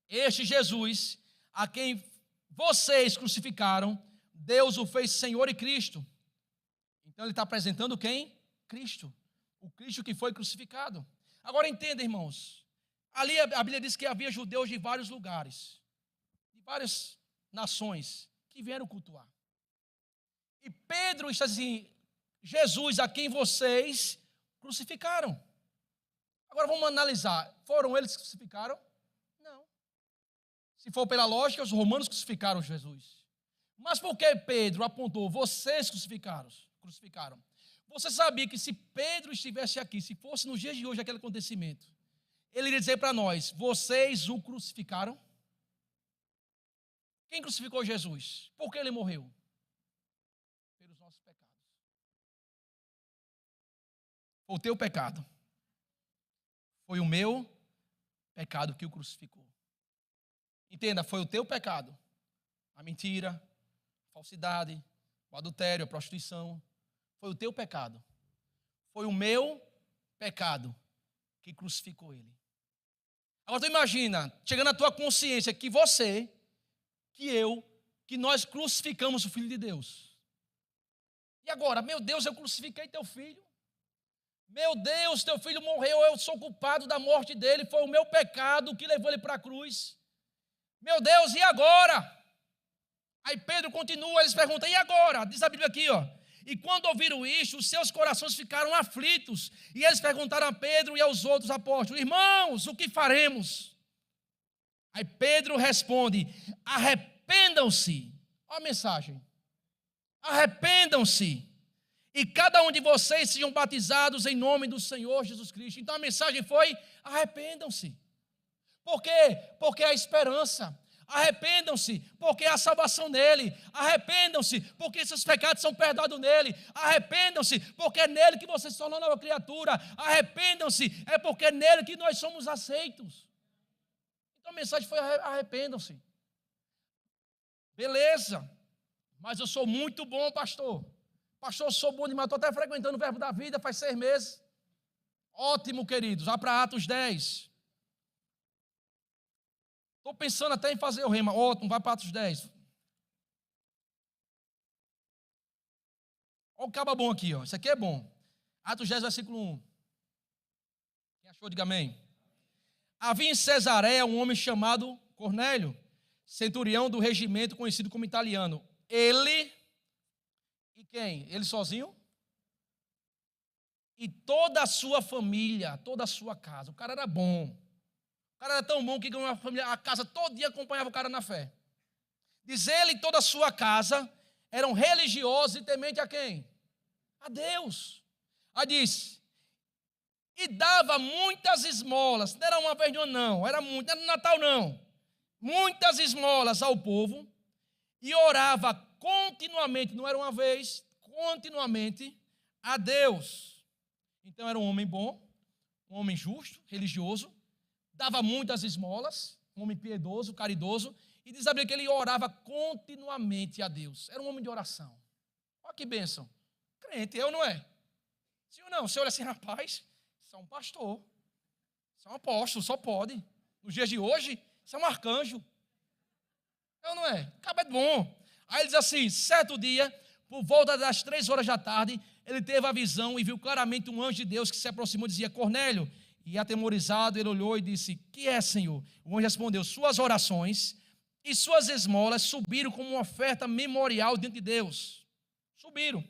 Este Jesus, a quem vocês crucificaram, Deus o fez Senhor e Cristo. Então ele está apresentando quem? Cristo. O Cristo que foi crucificado. Agora entenda, irmãos. Ali a Bíblia diz que havia judeus de vários lugares, de várias nações, que vieram cultuar. E Pedro está assim: Jesus, a quem vocês crucificaram. Agora vamos analisar. Foram eles que crucificaram? Não. Se for pela lógica, os romanos crucificaram Jesus. Mas por que Pedro apontou: vocês crucificaram? Você sabia que se Pedro estivesse aqui, se fosse nos dias de hoje aquele acontecimento, ele iria dizer para nós: vocês o crucificaram? Quem crucificou Jesus? Por que ele morreu? Pelos nossos pecados. Foi o teu pecado. Foi o meu pecado que o crucificou. Entenda, foi o teu pecado. A mentira, a falsidade, o adultério, a prostituição. Foi o teu pecado. Foi o meu pecado que crucificou ele. Agora tu imagina, chegando à tua consciência que você, que eu, que nós crucificamos o Filho de Deus. E agora, meu Deus, eu crucifiquei teu filho. Meu Deus, teu filho morreu, eu sou culpado da morte dele, foi o meu pecado que levou ele para a cruz. Meu Deus, e agora? Aí Pedro continua, eles perguntam, e agora? Diz a Bíblia aqui, ó. E quando ouviram isto, os seus corações ficaram aflitos. E eles perguntaram a Pedro e aos outros apóstolos, irmãos, o que faremos? Aí Pedro responde, arrependam-se. Olha a mensagem. Arrependam-se. E cada um de vocês sejam batizados em nome do Senhor Jesus Cristo. Então a mensagem foi, arrependam-se. Por quê? Porque há esperança. Arrependam-se, porque há salvação nele. Arrependam-se, porque seus pecados são perdoados nele. Arrependam-se, porque é nele que você se tornou nova criatura. Arrependam-se, é porque é nele que nós somos aceitos. Então a mensagem foi, arrependam-se. Beleza, mas eu sou muito bom, pastor. Pastor, eu sou bom demais, estou até frequentando o Verbo da Vida faz 6 meses. Ótimo, queridos, vá para Atos 10. Estou pensando até em fazer o rema. Ótimo, vai para Atos 10. Olha o caba bom aqui, ó. Isso aqui é bom. Atos 10, versículo 1. Quem achou, diga amém. Havia em Cesareia um homem chamado Cornélio, centurião do regimento conhecido como italiano. Ele, e quem? Ele sozinho? E toda a sua família, toda a sua casa. O cara era bom. O cara era tão bom que ganhou a casa todo dia acompanhava o cara na fé. Diz ele e toda a sua casa eram religiosos e tementes a quem? A Deus. Aí diz, e dava muitas esmolas, não era uma vez não, era muito, não era no Natal não. Muitas esmolas ao povo e orava continuamente, não era uma vez, continuamente a Deus. Então era um homem bom, um homem justo, religioso, dava muitas esmolas, um homem piedoso, caridoso, e diz a Bíblia que ele orava continuamente a Deus. Era um homem de oração. Olha que bênção. Crente, eu não é? Sim ou não? Você olha assim, rapaz, isso é um pastor, isso é um apóstolo, só pode. Nos dias de hoje, isso é um arcanjo. Eu não é? Acaba de bom. Aí ele diz assim, certo dia, por volta das 3 horas da tarde, ele teve a visão e viu claramente um anjo de Deus que se aproximou e dizia, Cornélio. E atemorizado, ele olhou e disse, que é, Senhor? O anjo respondeu, suas orações e suas esmolas subiram como uma oferta memorial diante de Deus. Subiram.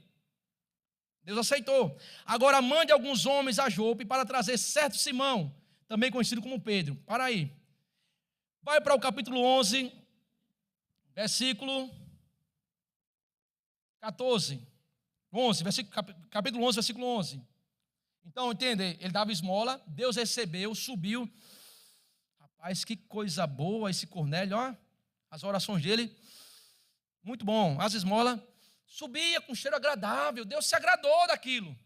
Deus aceitou. Agora mande alguns homens a Jope para trazer certo Simão, também conhecido como Pedro. Para aí. Vai para o capítulo 11, versículo 14. 11, capítulo 11, versículo 11. Então, entende? Ele dava esmola, Deus recebeu, subiu. Rapaz, que coisa boa esse Cornélio, ó. As orações dele, muito bom. As esmolas, subia com cheiro agradável. Deus se agradou daquilo.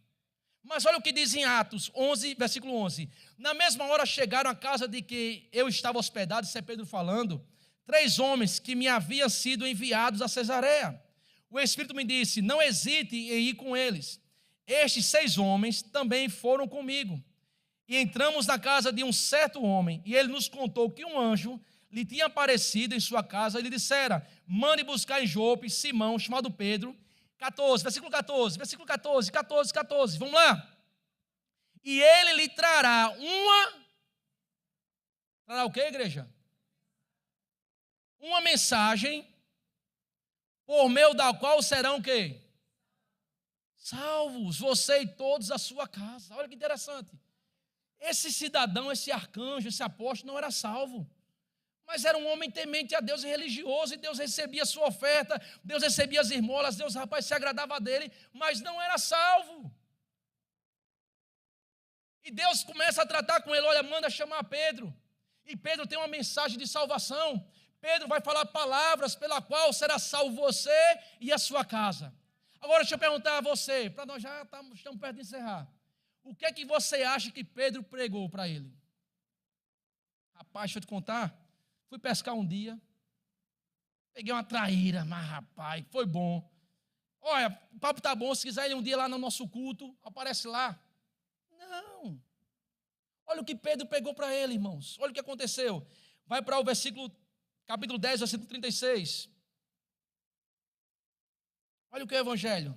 Mas olha o que diz em Atos 11, versículo 11. Na mesma hora chegaram à casa de que eu estava hospedado, isso é Pedro falando, 3 homens que me haviam sido enviados a Cesareia. O Espírito me disse, não hesite em ir com eles. Estes 6 homens também foram comigo. E entramos na casa de um certo homem, e ele nos contou que um anjo lhe tinha aparecido em sua casa, e lhe dissera, mande buscar em Jope Simão, chamado Pedro. 14, versículo 14, versículo 14, 14, 14, vamos lá. E ele lhe trará o que, igreja? Uma mensagem, por meio da qual serão o quê? Salvos, você e todos a sua casa. Olha que interessante. Esse cidadão, esse arcanjo, esse apóstolo não era salvo. Mas era um homem temente a Deus e religioso, e Deus recebia a sua oferta, Deus recebia as esmolas, Deus, rapaz, se agradava dele, mas não era salvo. E Deus começa a tratar com ele, olha, manda chamar Pedro. E Pedro tem uma mensagem de salvação. Pedro vai falar palavras pela qual será salvo você e a sua casa. Agora deixa eu perguntar a você, para nós já estamos perto de encerrar. O que é que você acha que Pedro pregou para ele? Rapaz, deixa eu te contar. Fui pescar um dia, peguei uma traíra, mas rapaz, foi bom. Olha, o papo tá bom, se quiser ir um dia lá no nosso culto, aparece lá. Não. Olha o que Pedro pegou para ele, irmãos. Olha o que aconteceu. Vai para o capítulo 10, versículo 36. Olha o que é o evangelho.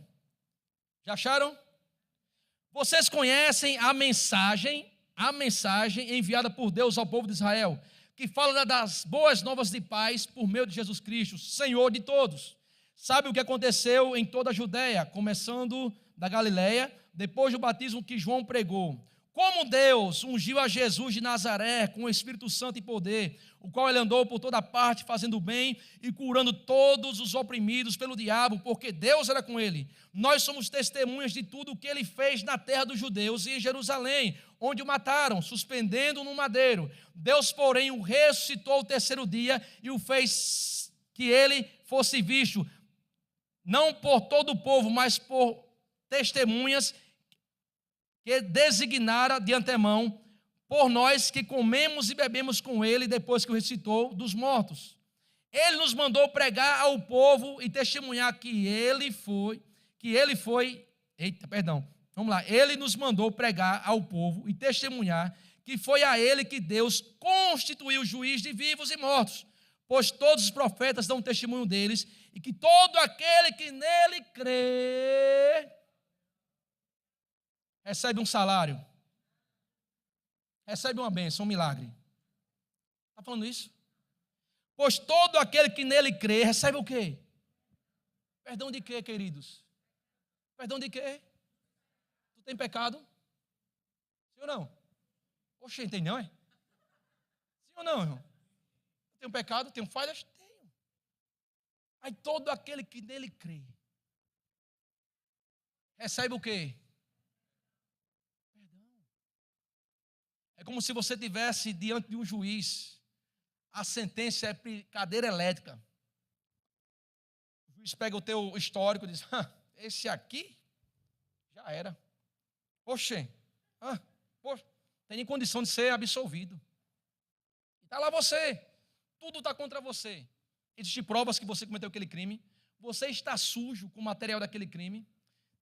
Já acharam? Vocês conhecem a mensagem enviada por Deus ao povo de Israel, que fala das boas novas de paz por meio de Jesus Cristo, Senhor de todos. Sabe o que aconteceu em toda a Judeia, começando da Galileia, depois do batismo que João pregou. Como Deus ungiu a Jesus de Nazaré com o Espírito Santo e poder, o qual ele andou por toda parte fazendo bem e curando todos os oprimidos pelo diabo, porque Deus era com ele. Nós somos testemunhas de tudo o que ele fez na terra dos judeus e em Jerusalém, onde o mataram, suspendendo no madeiro. Deus, porém, o ressuscitou ao terceiro dia e o fez que ele fosse visto, não por todo o povo, mas por testemunhas que designara de antemão por nós que comemos e bebemos com ele depois que o ressuscitou dos mortos. Ele nos mandou pregar ao povo e testemunhar ele nos mandou pregar ao povo e testemunhar que foi a ele que Deus constituiu juiz de vivos e mortos, pois todos os profetas dão testemunho deles, e que todo aquele que nele crê recebe um salário, recebe uma bênção, um milagre. Está falando isso? Pois todo aquele que nele crê recebe o quê? Perdão de quê, queridos? Perdão de quê? Tu tem pecado? Sim ou não? Oxe, tem não, é? Sim ou não, irmão? Eu tenho pecado, tenho falhas? Tenho. Aí todo aquele que nele crê recebe o quê? É como se você estivesse diante de um juiz. A sentença é cadeira elétrica. O juiz pega o teu histórico e diz: esse aqui já era. Poxa, tem nem condição de ser absolvido. Está lá você. Tudo está contra você. Existem provas que você cometeu aquele crime. Você está sujo com o material daquele crime.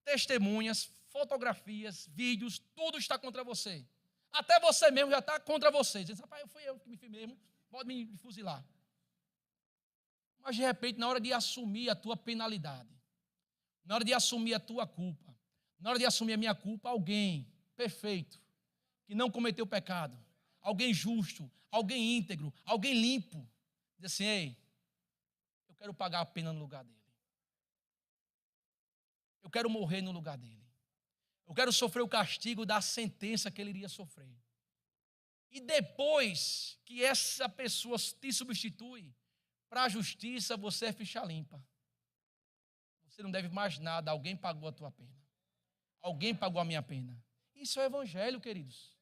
Testemunhas, fotografias, vídeos, tudo está contra você. Até você mesmo já está contra você. Diz: rapaz, fui eu que me fiz mesmo, pode me fuzilar. Mas de repente, na hora de assumir a tua penalidade, na hora de assumir a tua culpa, na hora de assumir a minha culpa, alguém perfeito, que não cometeu pecado, alguém justo, alguém íntegro, alguém limpo, diz assim: ei, eu quero pagar a pena no lugar dele. Eu quero morrer no lugar dele. Eu quero sofrer o castigo da sentença que ele iria sofrer. E depois que essa pessoa te substitui, para a justiça você é ficha limpa. Você não deve mais nada, alguém pagou a tua pena. Alguém pagou a minha pena. Isso é o evangelho, queridos.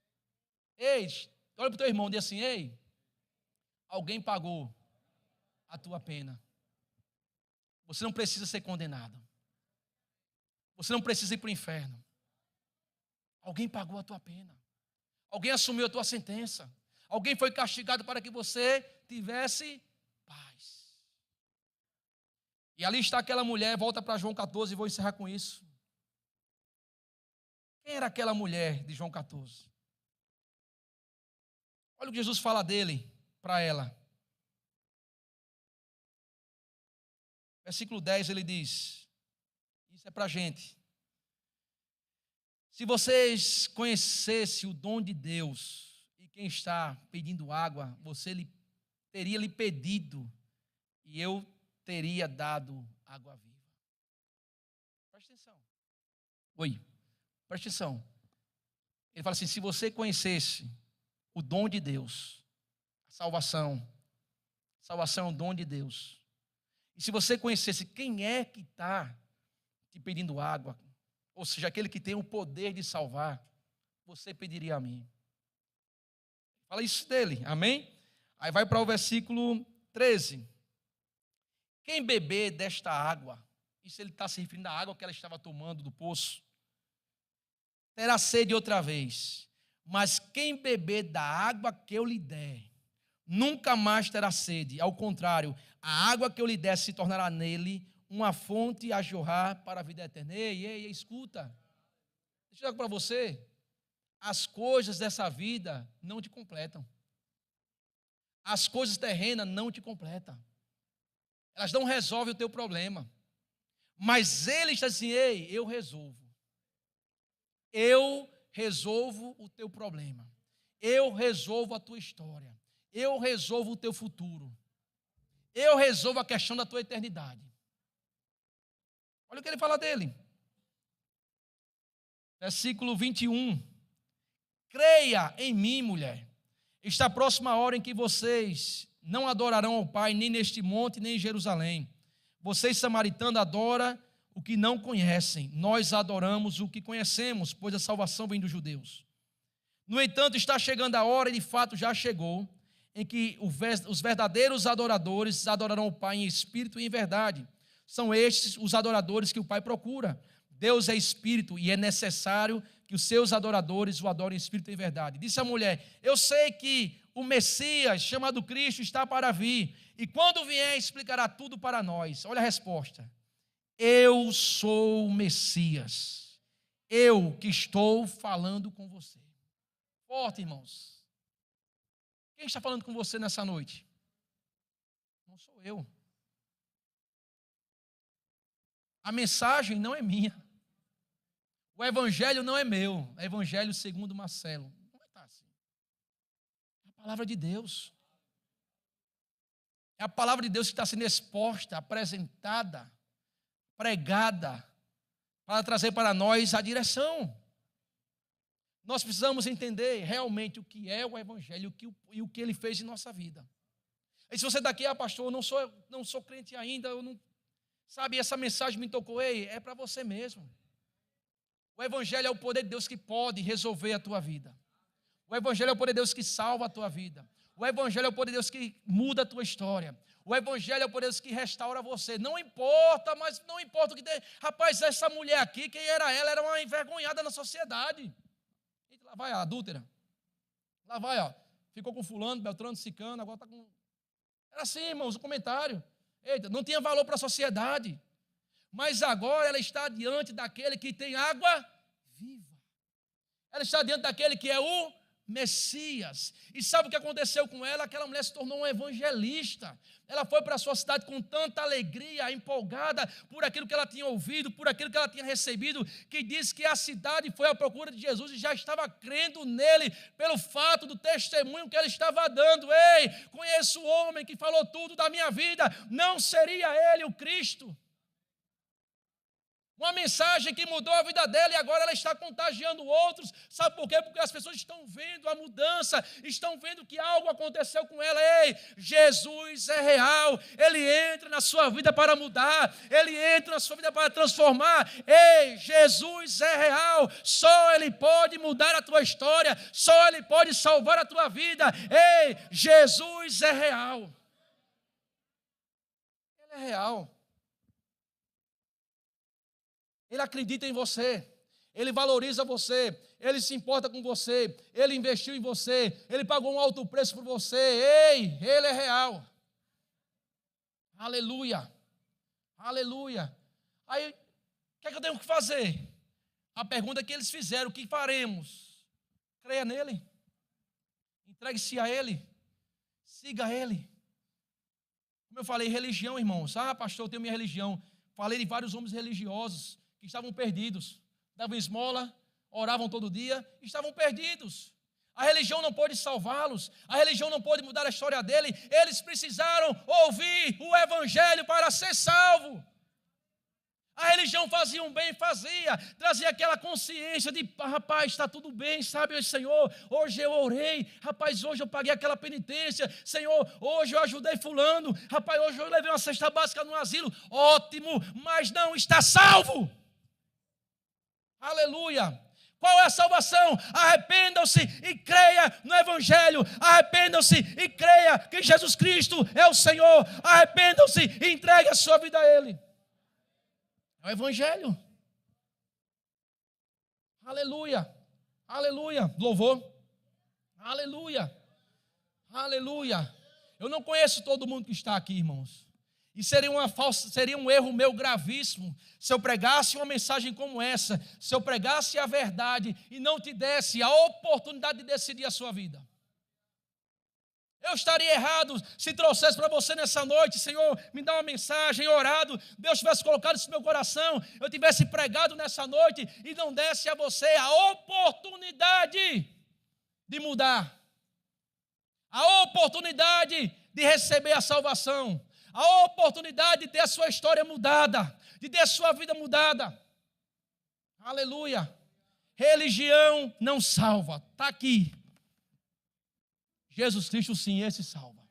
Ei, olha para o teu irmão e diz assim: ei, alguém pagou a tua pena. Você não precisa ser condenado. Você não precisa ir para o inferno. Alguém pagou a tua pena. Alguém assumiu a tua sentença. Alguém foi castigado para que você tivesse paz. E ali está aquela mulher, volta para João 14 e vou encerrar com isso. Quem era aquela mulher de João 14? Olha o que Jesus fala dele para ela. Versículo 10 ele diz, isso é para a gente: se vocês conhecessem o dom de Deus e quem está pedindo água, você teria lhe pedido e eu teria dado água viva. Presta atenção. Oi, presta atenção. Ele fala assim: se você conhecesse o dom de Deus, a salvação é um dom de Deus. E se você conhecesse quem é que está te pedindo água, ou seja, aquele que tem o poder de salvar, você pediria a mim. Fala isso dele, amém? Aí vai para o versículo 13. Quem beber desta água, isso ele está se referindo à água que ela estava tomando do poço, terá sede outra vez. Mas quem beber da água que eu lhe der, nunca mais terá sede. Ao contrário, a água que eu lhe der se tornará nele uma fonte a jorrar para a vida eterna. Ei, escuta. Deixa eu dizer para você. As coisas dessa vida não te completam. As coisas terrenas não te completam. Elas não resolvem o teu problema. Mas ele está assim, ei, eu resolvo. Eu resolvo o teu problema. Eu resolvo a tua história. Eu resolvo o teu futuro. Eu resolvo a questão da tua eternidade. Olha o que ele fala dele. Versículo 21. Creia em mim, mulher. Está próxima a hora em que vocês não adorarão ao Pai, nem neste monte, nem em Jerusalém. Vocês, samaritanos, adoram o que não conhecem. Nós adoramos o que conhecemos, pois a salvação vem dos judeus. No entanto, está chegando a hora, e de fato já chegou, em que os verdadeiros adoradores adorarão o Pai em espírito e em verdade. São estes os adoradores que o Pai procura. Deus é espírito e é necessário que os seus adoradores o adorem em espírito e em verdade. Disse a mulher, eu sei que o Messias, chamado Cristo, está para vir, e quando vier explicará tudo para nós. Olha a resposta. Eu sou o Messias, eu que estou falando com você. Forte, irmãos. Quem está falando com você nessa noite? Não sou eu. A mensagem não é minha. O evangelho não é meu. É evangelho segundo Marcelo. Não está assim. É a palavra de Deus. É a palavra de Deus que está sendo exposta, apresentada, pregada, para trazer para nós a direção. Nós precisamos entender realmente o que é o evangelho e o que ele fez em nossa vida. E se você daqui, pastor, eu não sou crente ainda, eu não... Sabe, essa mensagem me tocou, ei, é para você mesmo. O evangelho é o poder de Deus que pode resolver a tua vida. O evangelho é o poder de Deus que salva a tua vida. O evangelho é o poder de Deus que muda a tua história. O evangelho é o poder de Deus que restaura você. Não importa, mas não importa o que tem. Rapaz, essa mulher aqui, quem era ela? Era uma envergonhada na sociedade. Lá vai a adúltera. Lá vai, ó. Ficou com fulano, beltrano, cicano, agora está com... Era assim, irmãos, o comentário. Eita, não tinha valor para a sociedade. Mas agora ela está diante daquele que tem água viva. Ela está diante daquele que é o Messias. E sabe o que aconteceu com ela? Aquela mulher se tornou uma evangelista. Ela foi para a sua cidade com tanta alegria, empolgada por aquilo que ela tinha ouvido, por aquilo que ela tinha recebido, que diz que a cidade foi à procura de Jesus e já estava crendo nele pelo fato do testemunho que ele estava dando. Ei, conheço o homem que falou tudo da minha vida. Não seria ele o Cristo? Uma mensagem que mudou a vida dela e agora ela está contagiando outros. Sabe por quê? Porque as pessoas estão vendo a mudança, estão vendo que algo aconteceu com ela. Ei, Jesus é real. Ele entra na sua vida para mudar. Ele entra na sua vida para transformar. Ei, Jesus é real. Só Ele pode mudar a tua história. Só Ele pode salvar a tua vida. Ei, Jesus é real. Ele é real. Ele acredita em você, Ele valoriza você, Ele se importa com você, Ele investiu em você, Ele pagou um alto preço por você. Ei, Ele é real. Aleluia, aleluia. Aí, o que é que eu tenho que fazer? A pergunta que eles fizeram, o que faremos? Creia nele, entregue-se a Ele, siga Ele. Como eu falei, religião, irmãos. Pastor, eu tenho minha religião. Falei de vários homens religiosos que estavam perdidos, davam esmola, oravam todo dia, estavam perdidos. A religião não pôde salvá-los, a religião não pôde mudar a história dele, eles precisaram ouvir o evangelho para ser salvo. A religião fazia um bem, trazia aquela consciência de, rapaz, está tudo bem, sabe, Senhor, hoje eu orei, rapaz, hoje eu paguei aquela penitência, Senhor, hoje eu ajudei fulano, rapaz, hoje eu levei uma cesta básica no asilo, ótimo, mas não está salvo. Aleluia. Qual é a salvação? Arrependam-se e creia no evangelho. Arrependam-se e creia que Jesus Cristo é o Senhor. Arrependam-se e entregue a sua vida a Ele. É o evangelho. Aleluia. Aleluia. Louvor. Aleluia. Aleluia. Eu não conheço todo mundo que está aqui, irmãos. E seria um erro meu gravíssimo se eu pregasse uma mensagem como essa, se eu pregasse a verdade e não te desse a oportunidade de decidir a sua vida. Eu estaria errado se trouxesse para você nessa noite, Senhor, me dá uma mensagem, orado, Deus tivesse colocado isso no meu coração, eu tivesse pregado nessa noite e não desse a você a oportunidade de mudar, a oportunidade de receber a salvação, a oportunidade de ter a sua história mudada, de ter a sua vida mudada. Aleluia. Religião não salva. Está aqui. Jesus Cristo sim, esse salva.